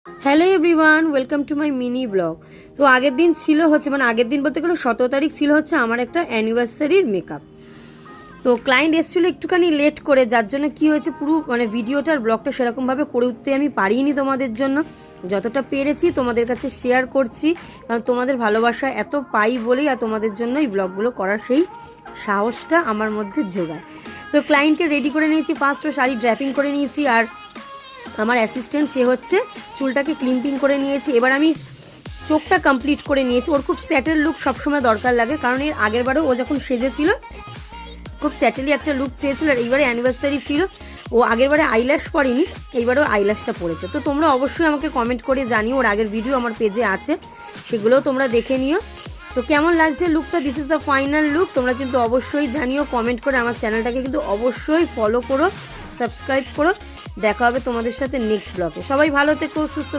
Hello everyone, welcome to my mini blog. তো আগের দিন ছিল হচ্ছে আগের দিন বলতে গেলে 17 তারিখ ছিল হচ্ছে আমার একটা অ্যানিভার্সারির মেকআপ। তো ক্লায়েন্ট এসেছিল একটুখানি লেট করে, যার জন্য কি হয়েছে পুরো ভিডিওটার ব্লগটা সেরকমভাবে করে উঠতে আমি পারিনি তোমাদের জন্য। যতটা পেরেছি তোমাদের কাছে শেয়ার করছি, কারণ তোমাদের ভালোবাসা এত পাই বলেই আর তোমাদের জন্য এই ব্লগগুলো করার সেই সাহসটা আমার মধ্যে জোগায়। তো ক্লায়েন্টকে রেডি করে নিয়েছি, ফার্স্ট শাড়ি ড্র্যাপিং করে নিয়েছি, আর আমার অ্যাসিস্ট্যান্ট সে হচ্ছে চুলটাকে ক্লিম্পিং করে নিয়েছি। এবার আমি চোখটা কমপ্লিট করে নিয়েছি। ওর খুব স্যাটেল লুক সবসময় দরকার লাগে, কারণ এর আগের বারেও ও যখন সেজেছিল খুব স্যাটেলি একটা লুক চেয়েছিল, আর এইবারে অ্যানিভার্সারি ছিল, ও আগের বারে আইল্যাশ পরেনি, এইবারেও আইল্যাশটা পড়েছে। তো তোমরা অবশ্যই আমাকে কমেন্ট করে জানিও, ওর আগের ভিডিও আমার পেজে আছে, সেগুলোও তোমরা দেখে নিও। তো কেমন লাগছে লুকটা, this is the final look. তোমরা কিন্তু অবশ্যই জানিও কমেন্ট করে, আমার চ্যানেলটাকে কিন্তু অবশ্যই ফলো করো, সাবস্ক্রাইব করো। দেখা হবে তোমাদের সাথে নেক্সট ব্লগে। সবাই ভালো থেকো, সুস্থ